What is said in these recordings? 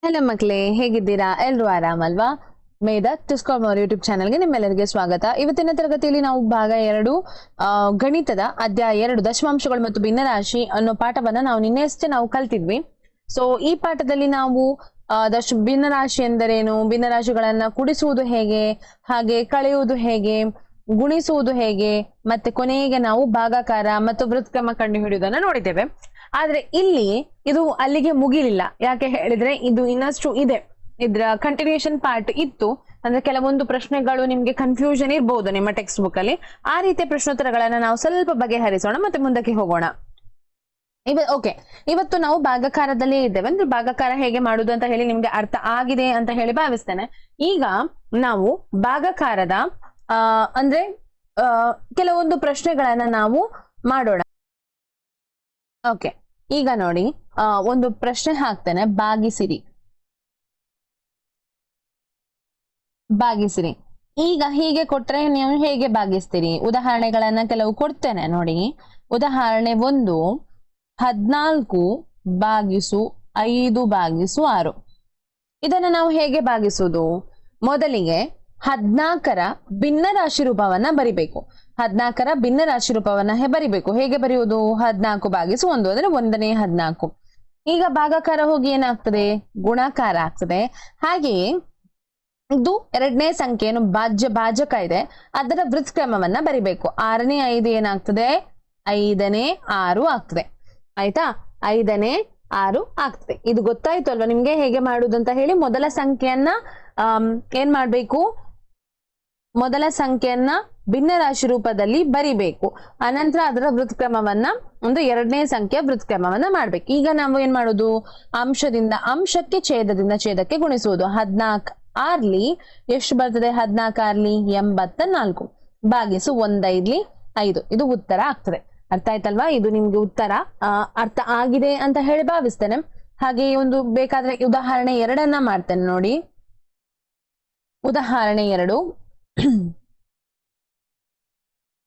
Hello ಮಕ್ಕಳೇ, ಹೇಗಿದ್ದೀರಾ? ಎಲ್ರು ಆರಾಮಲ್ವಾ? ಮೇಧ ಟಿಸ್ಕಾಮ್ ಅವರ್ ಯೂಟ್ಯೂಬ್ ಚಾನಲ್ಗೆ ನಿಮ್ಮೆಲ್ಲರಿಗೆ ಸ್ವಾಗತ. ಇವತ್ತಿನ ತರಗತಿಯಲ್ಲಿ ನಾವು ಭಾಗ 2 ಗಣಿತದ ಅಧ್ಯಾಯ 2 ದಶಮಾಂಶಗಳು ಮತ್ತು ಭಿನ್ನರಾಶಿ ಅನ್ನೋ ಪಾಠವನ್ನ ನಾವು ನಿನ್ನೆಷ್ಟೇ ನಾವು ಕಲ್ತಿದ್ವಿ. ಸೊ ಈ ಪಾಠದಲ್ಲಿ ನಾವು ಭಿನ್ನರಾಶಿ ಎಂದರೇನು, ಭಿನ್ನರಾಶಿಗಳನ್ನ ಕೂಡಿಸುವುದು ಹೇಗೆ, ಹಾಗೆ ಕಳೆಯುವುದು ಹೇಗೆ, ಗುಣಿಸುವುದು ಹೇಗೆ, ಮತ್ತೆ ಕೊನೆಗೆ ನಾವು ಭಾಗಾಕಾರ ಮತ್ತು ವೃತ್ಕ್ರಮ ಕಂಡುಹಿಡಿಯುವುದನ್ನ ನೋಡಿದ್ದೇವೆ. ಆದ್ರೆ ಇಲ್ಲಿ ಇದು ಅಲ್ಲಿಗೆ ಮುಗಿಲಿಲ್ಲ. ಯಾಕೆ ಹೇಳಿದ್ರೆ ಇದು ಇನ್ನಷ್ಟು ಇದೆ, ಇದ್ರ ಕಂಟಿನ್ಯೂಷನ್ ಪಾರ್ಟ್ ಇತ್ತು. ಅಂದ್ರೆ ಕೆಲವೊಂದು ಪ್ರಶ್ನೆಗಳು ನಿಮ್ಗೆ ಕನ್ಫ್ಯೂಷನ್ ಇರ್ಬಹುದು ನಿಮ್ಮ ಟೆಕ್ಸ್ಟ್ ಬುಕ್ ಅಲ್ಲಿ. ಆ ರೀತಿಯ ಪ್ರಶ್ನೋತ್ತರಗಳನ್ನ ನಾವು ಸ್ವಲ್ಪ ಬಗೆಹರಿಸೋಣ, ಮತ್ತೆ ಮುಂದಕ್ಕೆ ಹೋಗೋಣ. ಓಕೆ, ಇವತ್ತು ನಾವು ಭಾಗಾಕಾರದಲ್ಲೇ ಇದ್ದೇವೆ. ಅಂದ್ರೆ ಭಾಗಾಕಾರ ಹೇಗೆ ಮಾಡುದು ಅಂತ ಹೇಳಿ ನಿಮ್ಗೆ ಅರ್ಥ ಆಗಿದೆ ಅಂತ ಹೇಳಿ ಭಾವಿಸ್ತೇನೆ. ಈಗ ನಾವು ಭಾಗಾಕಾರದ ಅಂದ್ರೆ ಕೆಲವೊಂದು ಪ್ರಶ್ನೆಗಳನ್ನ ನಾವು ಮಾಡೋಣ. ಓಕೆ, ಈಗ ನೋಡಿ, ಒಂದು ಪ್ರಶ್ನೆ ಹಾಕ್ತೇನೆ. ಭಾಗಿಸಿರಿ. ಈಗ ಹೀಗೆ ಕೊಟ್ರೆ ನೀವು ಹೇಗೆ ಭಾಗಿಸ್ತೀರಿ? ಉದಾಹರಣೆಗಳನ್ನ ಕೆಲವು ಕೊಡ್ತೇನೆ ನೋಡಿ. ಉದಾಹರಣೆ 1, 14/5/6. ಇದನ್ನ ನಾವು ಹೇಗೆ ಭಾಗಿಸುವುದು? ಮೊದಲಿಗೆ 14ರ ಭಿನ್ನರಾಶಿ ರೂಪವನ್ನ ಬರಿಬೇಕು. 14ರ ಭಿನ್ನರಾಶಿ ರೂಪವನ್ನ ಬರಿಬೇಕು. ಹೇಗೆ ಬರೆಯುವುದು? 14/1 ಅಂದ್ರೆ 1ನೇ 14. ಈಗ ಭಾಗಾಕಾರ ಹೋಗಿ ಏನಾಗ್ತದೆ? ಗುಣಾಕಾರ ಆಗ್ತದೆ. ಹಾಗೆಯೇ ಇದು 2ನೇ ಸಂಖ್ಯೆ ಏನು ಭಾಜಕ ಇದೆ, ಅದರ ವೃತ್ಕ್ರಮವನ್ನ ಬರಿಬೇಕು. 6ನೇ 5 ಏನಾಗ್ತದೆ? 5ನೇ 6 ಆಗ್ತದೆ. ಆಯ್ತಾ? 5ನೇ 6 ಆಗ್ತದೆ. ಇದು ಗೊತ್ತಾಯ್ತು ಅಲ್ವಾ ನಿಮ್ಗೆ ಹೇಗೆ ಮಾಡುದು ಅಂತ ಹೇಳಿ? ಮೊದಲ ಸಂಖ್ಯೆಯನ್ನ ಏನ್ ಮಾಡ್ಬೇಕು? ಮೊದಲ ಸಂಖ್ಯೆಯನ್ನ ಭಿನ್ನರಾಶಿ ರೂಪದಲ್ಲಿ ಬರಿಬೇಕು. ಅನಂತರ ಅದರ ವೃತ್ಕ್ರಮವನ್ನ, ಒಂದು 2ನೇ ಸಂಖ್ಯೆಯ ವೃತ್ಕ್ರಮವನ್ನ ಮಾಡ್ಬೇಕು. ಈಗ ನಾವು ಏನ್ ಮಾಡುದು? ಅಂಶದಿಂದ ಅಂಶಕ್ಕೆ, ಛೇದದಿಂದ ಛೇದಕ್ಕೆ ಗುಣಿಸುವುದು. 14 ಆರ್ಲಿ ಎಷ್ಟು ಬರ್ತದೆ? 14 ಆರ್ಲಿ 84 ಭಾಗಿಸು 1/5 5. ಇದು ಉತ್ತರ ಆಗ್ತದೆ. ಅರ್ಥ ಆಯ್ತಲ್ವಾ? ಇದು ನಿಮ್ಗೆ ಉತ್ತರ ಅರ್ಥ ಆಗಿದೆ ಅಂತ ಹೇಳಿ ಭಾವಿಸ್ತೇನೆ. ಹಾಗೆ ಒಂದು ಬೇಕಾದ್ರೆ ಉದಾಹರಣೆ 2 ಮಾಡ್ತೇನೆ ನೋಡಿ. ಉದಾಹರಣೆ 2,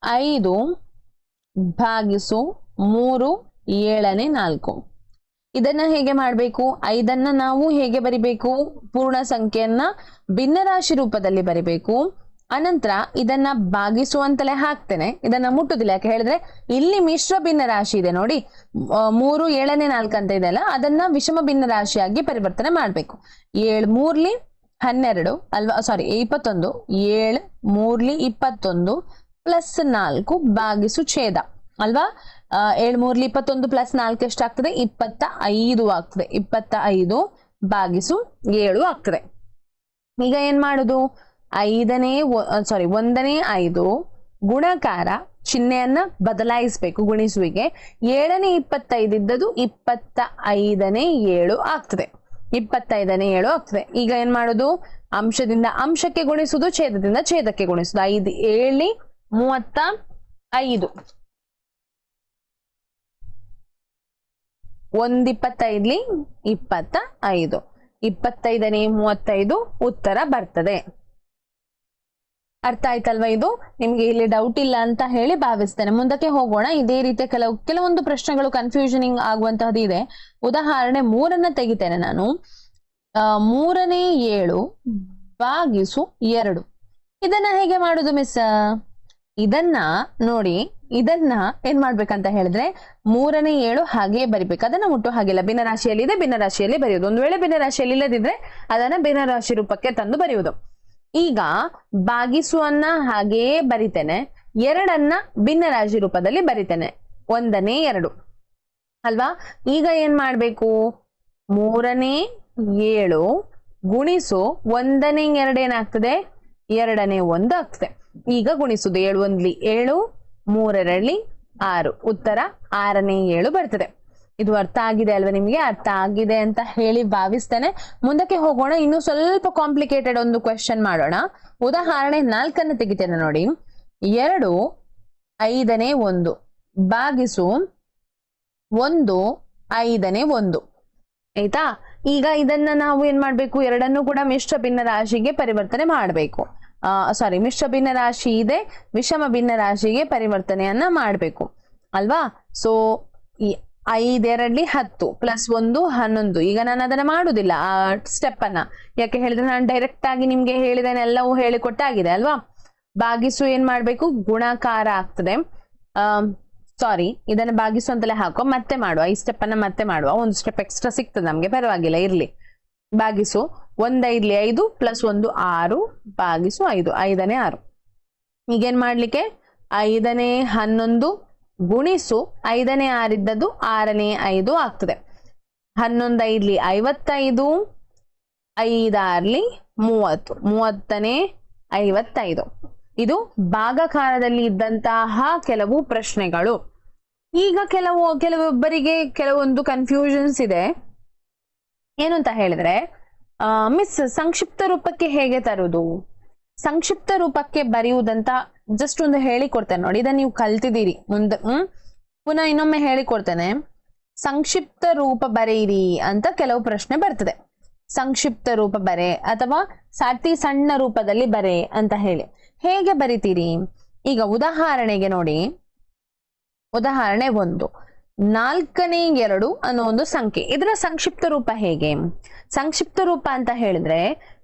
5/3/7/4. ಇದನ್ನ ಹೇಗೆ ಮಾಡ್ಬೇಕು? 5ಅನ್ನ ನಾವು ಹೇಗೆ ಬರಿಬೇಕು? ಪೂರ್ಣ ಸಂಖ್ಯೆಯನ್ನ ಭಿನ್ನರಾಶಿ ರೂಪದಲ್ಲಿ ಬರಿಬೇಕು. ಅನಂತರ ಇದನ್ನ ಭಾಗಿಸುವಂತಲೇ ಹಾಕ್ತೇನೆ. ಇದನ್ನ ಮುಟ್ಟುದಿಲ್ಲ. ಯಾಕೆ ಹೇಳಿದ್ರೆ ಇಲ್ಲಿ ಮಿಶ್ರ ಭಿನ್ನರಾಶಿ ಇದೆ ನೋಡಿ. 3 7ನೇ 4 ಅಂತ ಇದೆ ಅಲ್ಲ, ಅದನ್ನ ವಿಷಮ ಭಿನ್ನರಾಶಿಯಾಗಿ ಪರಿವರ್ತನೆ ಮಾಡ್ಬೇಕು. 7 3 12 ಅಲ್ವಾ? ಸಾರಿ 21. 7 3 21 ಪ್ಲಸ್ 4 ಭಾಗಿಸು ಛೇದ ಅಲ್ವಾ? 7 3 21 ಪ್ಲಸ್ 4 ಎಷ್ಟಾಗ್ತದೆ? 25 ಆಗ್ತದೆ. 25 ಭಾಗಿಸು 7 ಆಗ್ತದೆ. ಈಗ ಏನ್ ಮಾಡುದು? 1ನೇ 5 ಗುಣಾಕಾರ, ಚಿಹ್ನೆಯನ್ನ ಬದಲಾಯಿಸಬೇಕು ಗುಣಿಸುವಿಗೆ. 7ನೇ 25 ಇದ್ದದು 25ನೇ 7 ಆಗ್ತದೆ. 25ನೇ 7 ಆಗ್ತದೆ. ಈಗ ಏನ್ ಮಾಡುದು? ಅಂಶದಿಂದ ಅಂಶಕ್ಕೆ ಗುಣಿಸುದು, ಛೇದದಿಂದ ಛೇದಕ್ಕೆ ಗುಣಿಸುದು. 5 7 35. 1 25 25. 25ನೇ 35 ಉತ್ತರ ಬರ್ತದೆ. ಅರ್ಥ ಆಯ್ತಲ್ವಾ? ಇದು ನಿಮ್ಗೆ ಇಲ್ಲಿ ಡೌಟ್ ಇಲ್ಲ ಅಂತ ಹೇಳಿ ಭಾವಿಸ್ತೇನೆ. ಮುಂದಕ್ಕೆ ಹೋಗೋಣ. ಇದೇ ರೀತಿಯ ಕೆಲವೊಂದು ಪ್ರಶ್ನೆಗಳು ಕನ್ಫ್ಯೂಷನಿಂಗ್ ಆಗುವಂತಹದ್ದು ಇದೆ. ಉದಾಹರಣೆ 3 ತೆಗಿತೇನೆ ನಾನು. 3ನೇ 7/2. ಇದನ್ನ ಹೇಗೆ ಮಾಡುದು ಮಿಸ್? ಇದನ್ನ ನೋಡಿ, ಇದನ್ನ ಏನ್ ಮಾಡ್ಬೇಕಂತ ಹೇಳಿದ್ರೆ 3ನೇ 7 ಹಾಗೆ ಬರಿಬೇಕು. ಅದನ್ನ ಮುಟ್ಟು ಹಾಗಿಲ್ಲ. ಭಿನ್ನರಾಶಿಯಲ್ಲಿ ಇದೆ, ಭಿನ್ನರಾಶಿಯಲ್ಲಿ ಬರೆಯುವುದು. ಒಂದು ವೇಳೆ ಭಿನ್ನರಾಶಿಯಲ್ಲಿ ಇಲ್ಲದಿದ್ರೆ ಅದನ್ನ ಭಿನ್ನರಾಶಿ ರೂಪಕ್ಕೆ ತಂದು ಬರೆಯುವುದು. ಈಗ ಭಾಗಿಸುವನ್ನ ಹಾಗೇ ಬರಿತೇನೆ, 2ಅನ್ನ ಭಿನ್ನರಾಶಿ ರೂಪದಲ್ಲಿ ಬರಿತೇನೆ. 1ನೇ 2 ಅಲ್ವಾ? ಈಗ ಏನ್ ಮಾಡ್ಬೇಕು? 3ನೇ 7 ಗುಣಿಸು 1ನೇ 2 ಏನಾಗ್ತದೆ? 2ನೇ 1 ಆಗ್ತದೆ. ಈಗ ಗುಣಿಸುದು. 7 1 7, 3 2 6. ಉತ್ತರ 6ನೇ 7 ಬರ್ತದೆ. ಇದು ಅರ್ಥ ಆಗಿದೆ ಅಲ್ವಾ ನಿಮ್ಗೆ? ಅರ್ಥ ಆಗಿದೆ ಅಂತ ಹೇಳಿ ಭಾವಿಸ್ತೇನೆ. ಮುಂದಕ್ಕೆ ಹೋಗೋಣ. ಇನ್ನು ಸ್ವಲ್ಪ ಕಾಂಪ್ಲಿಕೇಟೆಡ್ ಒಂದು ಕ್ವೆಶ್ಚನ್ ಮಾಡೋಣ. ಉದಾಹರಣೆ 4 ತೆಗಿತೇನೆ ನೋಡಿ. 2 5ನೇ 1 ಭಾಗಿಸು 1 5ನೇ 1. ಆಯ್ತಾ? ಈಗ ಇದನ್ನ ನಾವು ಏನ್ ಮಾಡ್ಬೇಕು? 2ಅನ್ನು ಕೂಡ ಮಿಶ್ರ ಭಿನ್ನರಾಶಿಗೆ ಪರಿವರ್ತನೆ ಮಾಡಬೇಕು. ಮಿಶ್ರ ಭಿನ್ನರಾಶಿ ಇದೆ, ವಿಷಮ ಭಿನ್ನರಾಶಿಗೆ ಪರಿವರ್ತನೆಯನ್ನ ಮಾಡಬೇಕು ಅಲ್ವಾ? So 5 10 plus 1 11. ಈಗ ನಾನು ಅದನ್ನ ಮಾಡುದಿಲ್ಲ ಆ ಸ್ಟೆಪ್ ಅನ್ನ, ಯಾಕೆ ಹೇಳಿದ್ರೆ ನಾನು ಡೈರೆಕ್ಟ್ ಆಗಿ ನಿಮ್ಗೆ ಹೇಳಿದ್ದೇನೆ, ಎಲ್ಲವೂ ಹೇಳಿಕೊಟ್ಟಾಗಿದೆ ಅಲ್ವಾ. ಭಾಗಿಸು ಏನ್ ಮಾಡ್ಬೇಕು, ಗುಣಾಕಾರ ಆಗ್ತದೆ. ಸಾರಿ, ಇದನ್ನ ಭಾಗಿಸು ಅಂತಲೇ ಹಾಕೋ, ಮತ್ತೆ ಮಾಡುವ ಈ ಸ್ಟೆಪ್ ಅನ್ನ, ಮತ್ತೆ ಮಾಡುವ. ಒಂದು ಸ್ಟೆಪ್ ಎಕ್ಸ್ಟ್ರಾ ಸಿಗ್ತದೆ ನಮ್ಗೆ, ಪರವಾಗಿಲ್ಲ ಇರ್ಲಿ. ಭಾಗಿಸು 1 5 5 ಪ್ಲಸ್ 1 6 ಭಾಗಿಸು 5 5ನೇ 6. ಈಗೇನ್ ಮಾಡ್ಲಿಕ್ಕೆ 5ನೇ 11 ಗುಣಿಸು 5ನೇ 6 ಇದ್ದದ್ದು 6ನೇ 5 ಆಗ್ತದೆ. 11 5 55, 5 6 30, 30ನೇ 55. ಭಾಗಾಕಾರದಲ್ಲಿ ಇದ್ದಂತಹ ಕೆಲವು ಪ್ರಶ್ನೆಗಳು. ಈಗ ಕೆಲವೊಬ್ಬರಿಗೆ ಕೆಲವೊಂದು ಕನ್ಫ್ಯೂಷನ್ಸ್ ಇದೆ. ಏನು ಅಂತ ಹೇಳಿದ್ರೆ, ಮಿಸ್ ಸಂಕ್ಷಿಪ್ತ ರೂಪಕ್ಕೆ ಹೇಗೆ ತರುವುದು, ಸಂಕ್ಷಿಪ್ತ ರೂಪಕ್ಕೆ ಬರೆಯುವುದಂತ ಜಸ್ಟ್ ಒಂದು ಹೇಳಿಕೊಡ್ತೇನೆ ನೋಡಿ. ಇದನ್ನ ನೀವು ಕಲ್ತಿದ್ದೀರಿ ಮುಂದೆ, ಪುನಃ ಇನ್ನೊಮ್ಮೆ ಹೇಳಿಕೊಡ್ತೇನೆ. ಸಂಕ್ಷಿಪ್ತ ರೂಪ ಬರೆಯಿರಿ ಅಂತ ಕೆಲವು ಪ್ರಶ್ನೆ ಬರ್ತದೆ. ಸಂಕ್ಷಿಪ್ತ ರೂಪ ಬರೆ ಅಥವಾ ಅತಿ ಸಣ್ಣ ರೂಪದಲ್ಲಿ ಬರೆ ಅಂತ ಹೇಳಿ ಹೇಗೆ ಬರಿತೀರಿ? ಈಗ ಉದಾಹರಣೆಗೆ ನೋಡಿ, ಉದಾಹರಣೆ 1 4ನೇ 2 ಅನ್ನೋ ಒಂದು ಸಂಖ್ಯೆ. ಇದರ ಸಂಕ್ಷಿಪ್ತ ರೂಪ ಹೇಗೆ? ಸಂಕ್ಷಿಪ್ತ ರೂಪ ಅಂತ ಹೇಳಿದ್ರೆ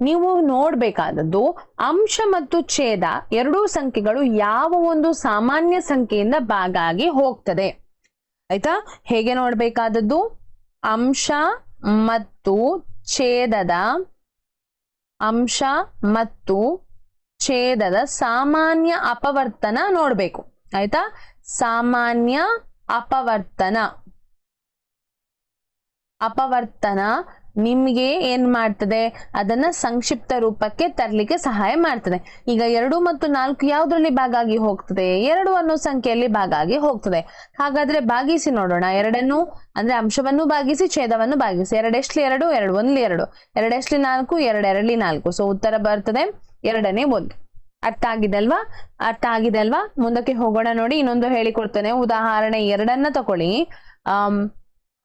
ನೀವು ನೋಡ್ಬೇಕಾದದ್ದು ಅಂಶ ಮತ್ತು ಛೇದ ಎರಡೂ ಸಂಖ್ಯೆಗಳು ಯಾವ ಒಂದು ಸಾಮಾನ್ಯ ಸಂಖ್ಯೆಯಿಂದ ಭಾಗ ಆಗಿ ಹೋಗ್ತದೆ. ಆಯ್ತಾ? ಹೇಗೆ ನೋಡ್ಬೇಕಾದದ್ದು? ಅಂಶ ಮತ್ತು ಛೇದದ, ಅಂಶ ಮತ್ತು ಛೇದದ ಸಾಮಾನ್ಯ ಅಪವರ್ತನ ನೋಡ್ಬೇಕು. ಆಯ್ತಾ? ಸಾಮಾನ್ಯ ಅಪವರ್ತನ ನಿಮ್ಗೆ ಏನ್ ಮಾಡ್ತದೆ, ಅದನ್ನ ಸಂಕ್ಷಿಪ್ತ ರೂಪಕ್ಕೆ ತರ್ಲಿಕ್ಕೆ ಸಹಾಯ ಮಾಡ್ತದೆ. ಈಗ 2 ಮತ್ತು 4 ಯಾವ್ದ್ರಲ್ಲಿ ಭಾಗ ಆಗಿ ಹೋಗ್ತದೆ? 2 ಅನ್ನೋ ಸಂಖ್ಯೆಯಲ್ಲಿ ಭಾಗ ಆಗಿ ಹೋಗ್ತದೆ. ಹಾಗಾದ್ರೆ ಭಾಗಿಸಿ ನೋಡೋಣ. 2 ಅಂದ್ರೆ ಅಂಶವನ್ನು ಭಾಗಿಸಿ, ಛೇದವನ್ನು ಭಾಗಿಸಿ. 2 ಎಷ್ಟ್ಲಿ 2, 2 1 2, 2 ಎಷ್ಟ್ಲಿ 4, 2 2 4. ಸೊ ಉತ್ತರ ಬರ್ತದೆ 2ನೇ 1. ಅರ್ಥ ಆಗಿದೆ ಅಲ್ವಾ? ಮುಂದಕ್ಕೆ ಹೋಗೋಣ ನೋಡಿ. ಇನ್ನೊಂದು ಹೇಳಿಕೊಡ್ತೇನೆ. ಉದಾಹರಣೆ 2 ತಕೊಳ್ಳಿ.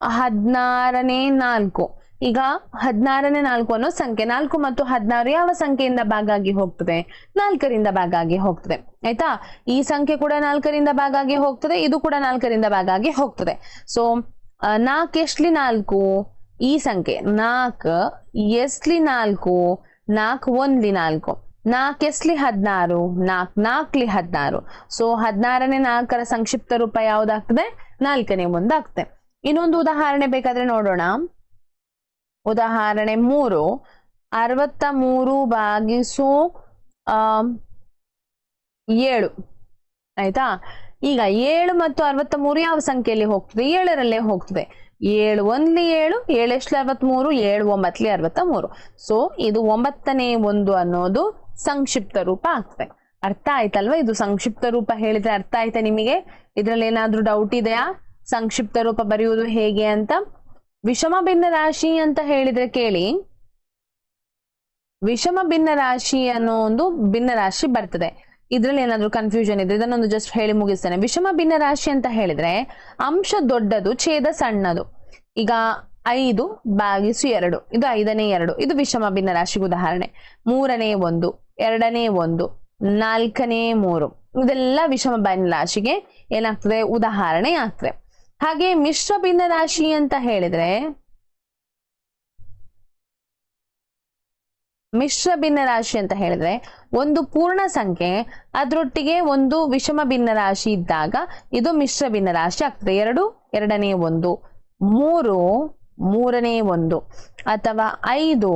16ನೇ 4. ಈಗ 16ನೇ 4 ಅನ್ನೋ ಸಂಖ್ಯೆ. 4 ಮತ್ತು 16 ಯಾವ ಸಂಖ್ಯೆಯಿಂದ ಭಾಗ ಆಗಿ ಹೋಗ್ತದೆ? 4ರಿಂದ ಭಾಗ ಆಗಿ ಹೋಗ್ತದೆ. ಆಯ್ತಾ? ಈ ಸಂಖ್ಯೆ ಕೂಡ 4ರಿಂದ ಭಾಗ ಆಗಿ ಹೋಗ್ತದೆ, ಇದು ಕೂಡ 4ರಿಂದ ಭಾಗ ಆಗಿ ಹೋಗ್ತದೆ. ಸೊ 4 ಎಷ್ಟ್ಲಿ 4, ಈ ಸಂಖ್ಯೆ 4 ಎಷ್ಟ್ಲಿ 4, 4 1ಲಿ 4, 4 ಎಷ್ಟ್ಲಿ 16, 4 4ಲಿ 16. ಸೊ 16ನೇ 4ರ ಸಂಕ್ಷಿಪ್ತ ರೂಪ ಯಾವ್ದಾಗ್ತದೆ? 4ನೇ 1 ಆಗ್ತದೆ. ಇನ್ನೊಂದು ಉದಾಹರಣೆ ಬೇಕಾದ್ರೆ ನೋಡೋಣ. ಉದಾಹರಣೆ 3 63 ಭಾಗಿಸು 7. ಆಯ್ತಾ? ಈಗ 7 ಮತ್ತು 63 ಯಾವ ಸಂಖ್ಯೆಯಲ್ಲಿ ಹೋಗ್ತದೆ? 7ರಲ್ಲೇ ಹೋಗ್ತದೆ. 7 1ಲಿ 7, 7 ಎಷ್ಟ್ಲಿ 63, 7 9ಲಿ 63. ಸೊ ಇದು 9ನೇ 1 ಅನ್ನೋದು ಸಂಕ್ಷಿಪ್ತ ರೂಪ ಆಗ್ತದೆ. ಅರ್ಥ ಆಯ್ತಲ್ವಾ? ಇದು ಸಂಕ್ಷಿಪ್ತ ರೂಪ ಹೇಳಿದ್ರೆ ಅರ್ಥ ಆಯ್ತಾ ನಿಮಗೆ? ಇದ್ರಲ್ಲಿ ಏನಾದ್ರೂ ಡೌಟ್ ಇದೆಯಾ ಸಂಕ್ಷಿಪ್ತ ರೂಪ ಬರೆಯುವುದು ಹೇಗೆ ಅಂತ? ವಿಷಮ ಭಿನ್ನ ರಾಶಿ ಅಂತ ಹೇಳಿದ್ರೆ ಕೇಳಿ, ವಿಷಮ ಭಿನ್ನ ರಾಶಿ ಅನ್ನೋ ಒಂದು ಭಿನ್ನ ರಾಶಿ ಬರ್ತದೆ. ಇದ್ರಲ್ಲಿ ಏನಾದ್ರೂ ಕನ್ಫ್ಯೂಷನ್ ಇದ್ರೆ ಇದನ್ನೊಂದು ಜಸ್ಟ್ ಹೇಳಿ ಮುಗಿಸ್ತೇನೆ. ವಿಷಮ ಭಿನ್ನ ರಾಶಿ ಅಂತ ಹೇಳಿದ್ರೆ ಅಂಶ ದೊಡ್ಡದು, ಛೇದ ಸಣ್ಣದು. ಈಗ 5 ಭಾಗಿಸು 2, ಇದು 5ನೇ 2, ಇದು ವಿಷಮ ಭಿನ್ನ ರಾಶಿಗೆ ಉದಾಹರಣೆ. 3ನೇ 1, 2ನೇ 1, 4ನೇ 3, ಇದೆಲ್ಲ ವಿಷಮ ಭಿನ್ನ ರಾಶಿಗೆ ಏನಾಗ್ತದೆ? ಉದಾಹರಣೆ ಆಗ್ತದೆ. ಹಾಗೆ ಮಿಶ್ರ ಭಿನ್ನ ರಾಶಿ ಅಂತ ಹೇಳಿದ್ರೆ, ಮಿಶ್ರ ಭಿನ್ನ ರಾಶಿ ಅಂತ ಹೇಳಿದ್ರೆ ಒಂದು ಪೂರ್ಣ ಸಂಖ್ಯೆ ಅದರೊಟ್ಟಿಗೆ ಒಂದು ವಿಷಮ ಭಿನ್ನ ರಾಶಿ ಇದ್ದಾಗ ಇದು ಮಿಶ್ರ ಭಿನ್ನ ರಾಶಿ ಆಗ್ತದೆ. 2 2ನೇ 1, 3 3ನೇ 1, ಅಥವಾ 5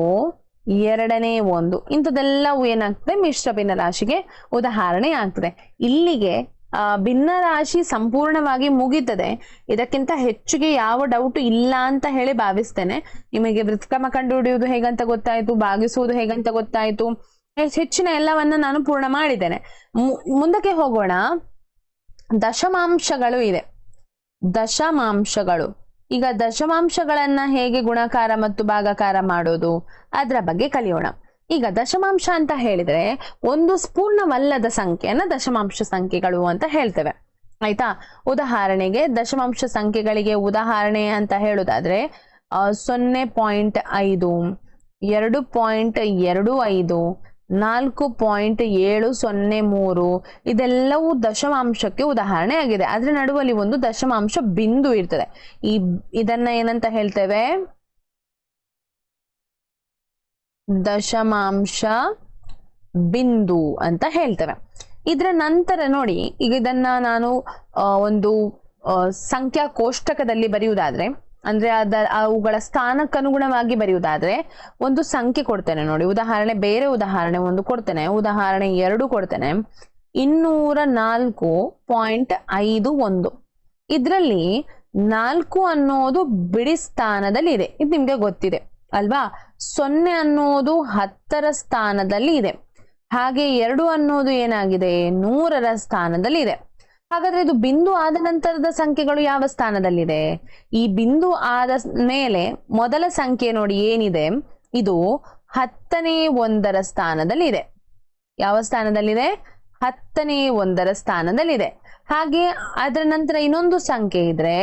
2ನೇ 1, ಇಂಥದ್ದೆಲ್ಲವೂ ಏನಾಗ್ತದೆ? ಮಿಶ್ರ ಭಿನ್ನ ರಾಶಿಗೆ ಉದಾಹರಣೆ ಆಗ್ತದೆ. ಇಲ್ಲಿಗೆ ಭಿನ್ನ ರಾಶಿ ಸಂಪೂರ್ಣವಾಗಿ ಮುಗಿತದೆ. ಇದಕ್ಕಿಂತ ಹೆಚ್ಚಿಗೆ ಯಾವ ಡೌಟ್ ಇಲ್ಲ ಅಂತ ಹೇಳಿ ಭಾವಿಸ್ತೇನೆ. ನಿಮಗೆ ವ್ಯುತ್ಕ್ರಮ ಕಂಡುಹಿಡಿಯುವುದು ಹೇಗಂತ ಗೊತ್ತಾಯ್ತು, ಭಾಗಿಸುವುದು ಹೇಗಂತ ಗೊತ್ತಾಯ್ತು, ಹೆಚ್ಚಿನ ಎಲ್ಲವನ್ನ ನಾನು ಪೂರ್ಣ ಮಾಡಿದ್ದೇನೆ. ಮುಂದಕ್ಕೆ ಹೋಗೋಣ. ದಶಮಾಂಶಗಳು ಇದೆ. ದಶಮಾಂಶಗಳು. ಈಗ ದಶಮಾಂಶಗಳನ್ನ ಹೇಗೆ ಗುಣಾಕಾರ ಮತ್ತು ಭಾಗಾಕಾರ ಮಾಡೋದು ಅದರ ಬಗ್ಗೆ ಕಲಿಯೋಣ. ಈಗ ದಶಮಾಂಶ ಅಂತ ಹೇಳಿದ್ರೆ ಒಂದು ಪೂರ್ಣವಲ್ಲದ ಸಂಖ್ಯೆಯನ್ನ ದಶಮಾಂಶ ಸಂಖ್ಯೆಗಳು ಅಂತ ಹೇಳ್ತೇವೆ. ಆಯ್ತಾ? ಉದಾಹರಣೆಗೆ ದಶಮಾಂಶ ಸಂಖ್ಯೆಗಳಿಗೆ ಉದಾಹರಣೆ ಅಂತ ಹೇಳುದಾದ್ರೆ 0.5, 2.25, 4.703 ಇದೆಲ್ಲವೂ ದಶಮಾಂಶಕ್ಕೆ ಉದಾಹರಣೆ ಆಗಿದೆ. ಅದರ ನಡುವಲ್ಲಿ ಒಂದು ದಶಮಾಂಶ ಬಿಂದು ಇರ್ತದೆ. ಇದನ್ನ ಏನಂತ ಹೇಳ್ತೇವೆ? ದಶಮಾಂಶ ಬಿಂದು ಅಂತ ಹೇಳ್ತೇವೆ. ಇದರ ನಂತರ ನೋಡಿ, ಈಗ ಇದನ್ನ ನಾನು ಒಂದು ಸಂಖ್ಯಾ ಕೋಷ್ಟಕದಲ್ಲಿ ಬರೆಯುವುದಾದ್ರೆ, ಅಂದ್ರೆ ಅವುಗಳ ಸ್ಥಾನಕ್ಕನುಗುಣವಾಗಿ ಬರೆಯುವುದಾದ್ರೆ ಒಂದು ಸಂಖ್ಯೆ ಕೊಡ್ತೇನೆ ನೋಡಿ. ಬೇರೆ ಉದಾಹರಣೆ ಒಂದು ಕೊಡ್ತೇನೆ. ಉದಾಹರಣೆ 2 ಕೊಡ್ತೇನೆ. 204.51. ಇದರಲ್ಲಿ 4 ಅನ್ನೋದು ಬಿಡಿ ಸ್ಥಾನದಲ್ಲಿ ಇದೆ, ಇದು ನಿಮ್ಗೆ ಗೊತ್ತಿದೆ ಅಲ್ವಾ? 0 ಅನ್ನೋದು 10ರ ಸ್ಥಾನದಲ್ಲಿ ಇದೆ. ಹಾಗೆ 2 ಅನ್ನೋದು ಏನಾಗಿದೆ? 100ರ ಸ್ಥಾನದಲ್ಲಿ ಇದೆ. ಹಾಗಾದ್ರೆ ಇದು ಬಿಂದು ಆದ ನಂತರದ ಸಂಖ್ಯೆಗಳು ಯಾವ ಸ್ಥಾನದಲ್ಲಿದೆ? ಈ ಬಿಂದು ಆದ ಮೇಲೆ ಮೊದಲ ಸಂಖ್ಯೆ ನೋಡಿ ಏನಿದೆ, ಇದು 10ನೇ 1ರ ಸ್ಥಾನದಲ್ಲಿದೆ. ಯಾವ ಸ್ಥಾನದಲ್ಲಿದೆ? 10ನೇ 1ರ ಸ್ಥಾನದಲ್ಲಿದೆ. ಹಾಗೆ ಅದರ ನಂತರ ಇನ್ನೊಂದು ಸಂಖ್ಯೆ ಇದ್ರೆ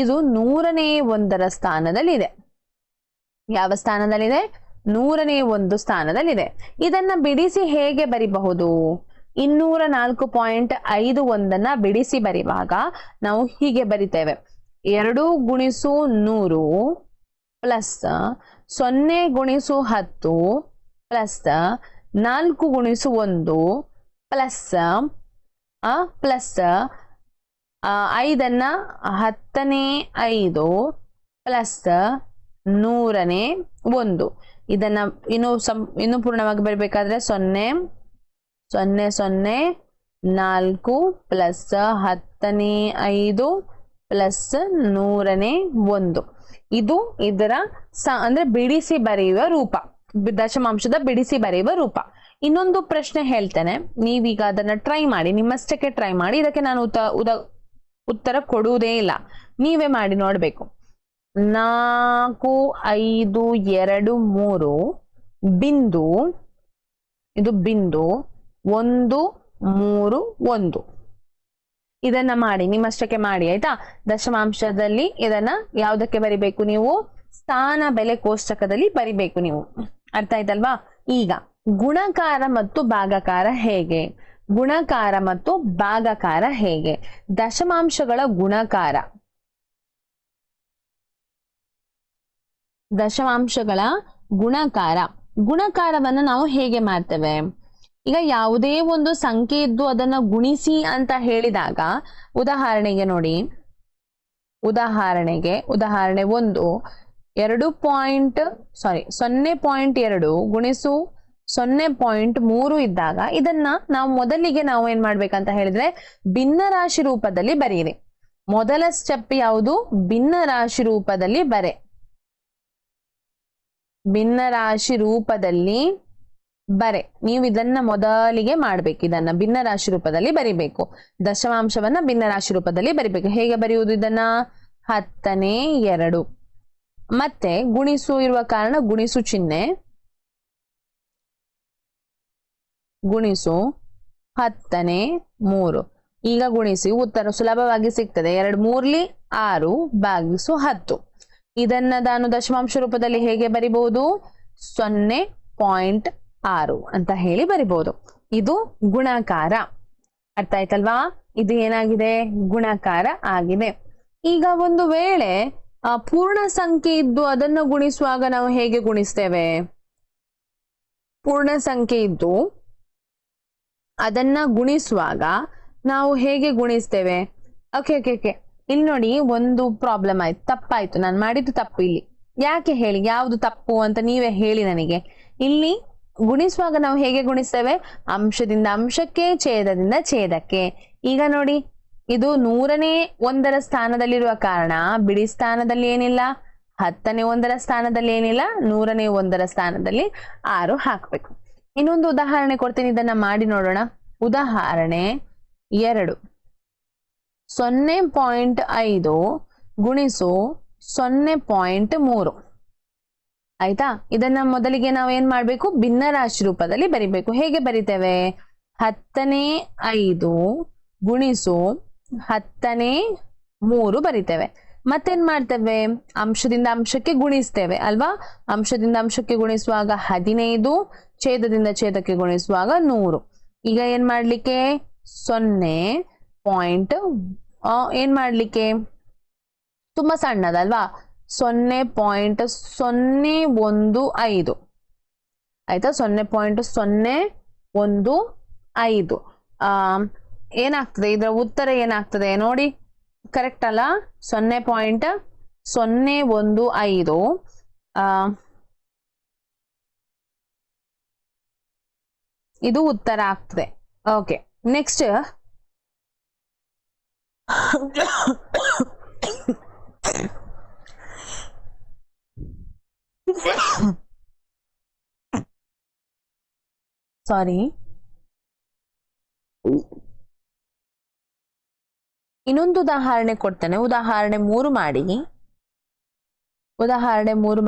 ಇದು 100ನೇ 1ರ ಸ್ಥಾನದಲ್ಲಿದೆ. ಯಾವ ಸ್ಥಾನದಲ್ಲಿದೆ? 100ನೇ 1 ಸ್ಥಾನದಲ್ಲಿದೆ. ಇದನ್ನ ಬಿಡಿಸಿ ಹೇಗೆ ಬರಿಬಹುದು? 204.51 ಬಿಡಿಸಿ ಬರೆಯುವಾಗ ನಾವು ಹೀಗೆ ಬರಿತೇವೆ. 2 × 100 ಪ್ಲಸ್ 0 × 10 ಪ್ಲಸ್ 4 × 1 ಪ್ಲಸ್ 5 10ನೇ 5 ಪ್ಲಸ್ 100ನೇ 1. ಇದನ್ನ ಇನ್ನು ಪೂರ್ಣವಾಗಿ ಬರಬೇಕಾದ್ರೆ 0 0 0 4 ಪ್ಲಸ್ 10ನೇ 5 ಪ್ಲಸ್ 100ನೇ 1. ಇದು ಇದರ ಅಂದ್ರೆ ಬಿಡಿಸಿ ಬರೆಯುವ ರೂಪ, ದಶಮಾಂಶದ ಬಿಡಿಸಿ ಬರೆಯುವ ರೂಪ. ಇನ್ನೊಂದು ಪ್ರಶ್ನೆ ಹೇಳ್ತೇನೆ, ನೀವೀಗ ಅದನ್ನ ಟ್ರೈ ಮಾಡಿ, ನಿಮ್ಮಷ್ಟಕ್ಕೆ ಟ್ರೈ ಮಾಡಿ. ಇದಕ್ಕೆ ನಾನು ಉತ್ತರ ಕೊಡುವುದೇ ಇಲ್ಲ, ನೀವೇ ಮಾಡಿ ನೋಡ್ಬೇಕು. 4 5 2 3 ಬಿಂದು, ಇದು ಬಿಂದು 1 3 1. ಇದನ್ನ ಮಾಡಿ, ನಿಮ್ಮಷ್ಟಕ್ಕೆ ಮಾಡಿ ಆಯ್ತಾ. ದಶಮಾಂಶದಲ್ಲಿ ಇದನ್ನ ಯಾವುದಕ್ಕೆ ಬರಿಬೇಕು ನೀವು? ಸ್ಥಾನ ಬೆಲೆ ಕೋಷ್ಟಕದಲ್ಲಿ ಬರಿಬೇಕು ನೀವು. ಅರ್ಥ ಆಯ್ತಲ್ವಾ? ಈಗ ಗುಣಕಾರ ಮತ್ತು ಭಾಗಾಕಾರ ಹೇಗೆ? ಗುಣಕಾರ ಮತ್ತು ಭಾಗಾಕಾರ ಹೇಗೆ? ದಶಮಾಂಶಗಳ ಗುಣಕಾರ, ದಶಮಾಂಶಗಳ ಗುಣಕಾರವನ್ನ ನಾವು ಹೇಗೆ ಮಾಡ್ತೇವೆ? ಈಗ ಯಾವುದೇ ಒಂದು ಸಂಖ್ಯೆ ಇದ್ದು ಅದನ್ನ ಗುಣಿಸಿ ಅಂತ ಹೇಳಿದಾಗ, ಉದಾಹರಣೆಗೆ ನೋಡಿ, ಉದಾಹರಣೆ 1 0.2 ಗುಣಿಸು 0.3 ಇದ್ದಾಗ ಇದನ್ನ ನಾವು ಮೊದಲಿಗೆ ನಾವು ಏನ್ ಮಾಡ್ಬೇಕಂತ ಹೇಳಿದ್ರೆ ಭಿನ್ನರಾಶಿ ರೂಪದಲ್ಲಿ ಬರೆಯಿರಿ. ಮೊದಲ ಸ್ಟೆಪ್ ಯಾವುದು? ಭಿನ್ನರಾಶಿ ರೂಪದಲ್ಲಿ ಭಿನ್ನರಾಶಿ ರೂಪದಲ್ಲಿ ಬರೆ. ನೀವು ಇದನ್ನ ಮೊದಲಿಗೆ ಮಾಡ್ಬೇಕು, ಇದನ್ನ ಭಿನ್ನರಾಶಿ ರೂಪದಲ್ಲಿ ಬರಿಬೇಕು. ದಶಮಾಂಶವನ್ನ ಭಿನ್ನರಾಶಿ ರೂಪದಲ್ಲಿ ಬರಿಬೇಕು. ಹೇಗೆ ಬರೆಯುವುದು ಇದನ್ನ? 10ನೇ 2 ಮತ್ತೆ ಗುಣಿಸು ಇರುವ ಕಾರಣ ಗುಣಿಸು ಚಿಹ್ನೆ, ಗುಣಿಸು 10ನೇ 3. ಈಗ ಗುಣಿಸಿ ಉತ್ತರ ಸುಲಭವಾಗಿ ಸಿಗ್ತದೆ. 2 3 6 ಭಾಗಿಸು 10. ಇದನ್ನ ನಾನು ದಶಮಾಂಶ ರೂಪದಲ್ಲಿ ಹೇಗೆ ಬರಿಬಹುದು? 0.6 ಅಂತ ಹೇಳಿ ಬರಿಬಹುದು. ಇದು ಗುಣಾಕಾರ. ಅರ್ಥ ಆಯ್ತಲ್ವಾ? ಇದು ಏನಾಗಿದೆ? ಗುಣಾಕಾರ ಆಗಿದೆ. ಈಗ ಒಂದು ವೇಳೆ ಪೂರ್ಣ ಸಂಖ್ಯೆ ಇದ್ದು ಅದನ್ನು ಗುಣಿಸುವಾಗ ನಾವು ಹೇಗೆ ಗುಣಿಸ್ತೇವೆ? ಪೂರ್ಣ ಸಂಖ್ಯೆ ಇದ್ದು ಅದನ್ನ ಗುಣಿಸುವಾಗ ನಾವು ಹೇಗೆ ಗುಣಿಸ್ತೇವೆ? ಓಕೆ ಇಲ್ಲಿ ನೋಡಿ, ಒಂದು ಪ್ರಾಬ್ಲಮ್ ಆಯ್ತು, ತಪ್ಪಾಯ್ತು, ನಾನು ಮಾಡಿದ್ದು ತಪ್ಪು. ಇಲ್ಲಿ ಯಾಕೆ ಹೇಳಿ, ಯಾವುದು ತಪ್ಪು ಅಂತ ನೀವೇ ಹೇಳಿ ನನಗೆ. ಇಲ್ಲಿ ಗುಣಿಸುವಾಗ ನಾವು ಹೇಗೆ ಗುಣಿಸ್ತೇವೆ? ಅಂಶದಿಂದ ಅಂಶಕ್ಕೆ, ಛೇದದಿಂದ ಛೇದಕ್ಕೆ. ಈಗ ನೋಡಿ, ಇದು 100ನೇ 1ರ ಸ್ಥಾನದಲ್ಲಿರುವ ಕಾರಣ ಬಿಡಿ ಸ್ಥಾನದಲ್ಲಿ ಏನಿಲ್ಲ, 10ನೇ 1ರ ಸ್ಥಾನದಲ್ಲಿ ಏನಿಲ್ಲ, 100ನೇ 1ರ ಸ್ಥಾನದಲ್ಲಿ 6 ಹಾಕ್ಬೇಕು. ಇನ್ನೊಂದು ಉದಾಹರಣೆ ಕೊಡ್ತೀನಿ, ಇದನ್ನ ಮಾಡಿ ನೋಡೋಣ. ಉದಾಹರಣೆ 2 0.5 ಗುಣಿಸು 0.3. ಆಯ್ತಾ? ಇದನ್ನ ಮೊದಲಿಗೆ ನಾವು ಏನ್ ಮಾಡ್ಬೇಕು? ಭಿನ್ನರಾಶಿ ರೂಪದಲ್ಲಿ ಬರಿಬೇಕು. ಹೇಗೆ ಬರಿತೇವೆ? 10ನೇ 5 ಗುಣಿಸು 10ನೇ 3 ಬರಿತೇವೆ. ಮತ್ತೇನ್ ಮಾಡ್ತೇವೆ, ಅಂಶದಿಂದ ಅಂಶಕ್ಕೆ ಗುಣಿಸ್ತೇವೆ ಅಲ್ವಾ. ಅಂಶದಿಂದ ಅಂಶಕ್ಕೆ ಗುಣಿಸುವಾಗ 15, ಛೇದದಿಂದ ಛೇದಕ್ಕೆ ಗುಣಿಸುವಾಗ 100. ಈಗ ಏನ್ ಮಾಡ್ಲಿಕ್ಕೆ 0 ಪಾಯಿಂಟ್ ಏನ್ ಮಾಡ್ಲಿಕ್ಕೆ ತುಂಬಾ ಸಣ್ಣದಲ್ವಾ, 0.015 ಆಯ್ತಾ. 0.015 ಏನಾಗ್ತದೆ, ಇದರ ಉತ್ತರ ಏನಾಗ್ತದೆ ನೋಡಿ, ಕರೆಕ್ಟ್ ಅಲ್ಲ. 0.015 ಇದು ಉತ್ತರ ಆಗ್ತದೆ. ಓಕೆ, ನೆಕ್ಸ್ಟ್ ಸಾರಿ, ಇನ್ನೊಂದು ಉದಾಹರಣೆ ಕೊಡ್ತೇನೆ. ಉದಾಹರಣೆ 3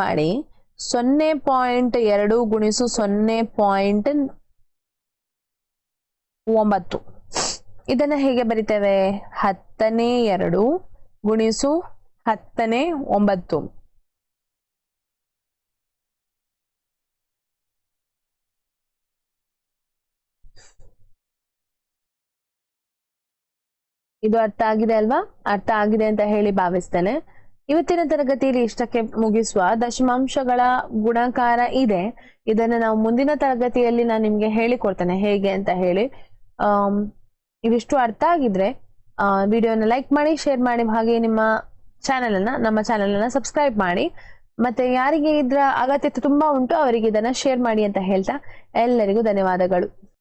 ಮಾಡಿ. 0.2 ಗುಣಿಸು 0.9 ಇದನ್ನ ಹೇಗೆ ಬರಿತೇವೆ, 10ನೇ 2 ಗುಣಿಸು 10ನೇ 9. ಇದು ಅರ್ಥ ಆಗಿದೆ ಅಲ್ವಾ? ಅರ್ಥ ಆಗಿದೆ ಅಂತ ಹೇಳಿ ಭಾವಿಸ್ತೇನೆ. ಇವತ್ತಿನ ತರಗತಿಯಲ್ಲಿ ಇಷ್ಟಕ್ಕೆ ಮುಗಿಸುವ. ದಶಮಾಂಶಗಳ ಗುಣಾಕಾರ ಇದೆ, ಇದನ್ನು ನಾವು ಮುಂದಿನ ತರಗತಿಯಲ್ಲಿ ನಾನು ನಿಮ್ಗೆ ಹೇಳಿಕೊಡ್ತೇನೆ ಹೇಗೆ ಅಂತ ಹೇಳಿ. ಇವಿಷ್ಟು ಅರ್ಥ ಆಗಿದ್ರೆ ವಿಡಿಯೋನ ಲೈಕ್ ಮಾಡಿ, ಶೇರ್ ಮಾಡಿ, ಹಾಗೆ ನಮ್ಮ ಚಾನೆಲ್ ಅನ್ನ ಸಬ್ಸ್ಕ್ರೈಬ್ ಮಾಡಿ. ಮತ್ತೆ ಯಾರಿಗೆ ಇದರ ಅಗತ್ಯತೆ ತುಂಬಾ ಉಂಟು ಅವರಿಗೆ ಇದನ್ನ ಶೇರ್ ಮಾಡಿ ಅಂತ ಹೇಳ್ತಾ ಎಲ್ಲರಿಗೂ ಧನ್ಯವಾದಗಳು.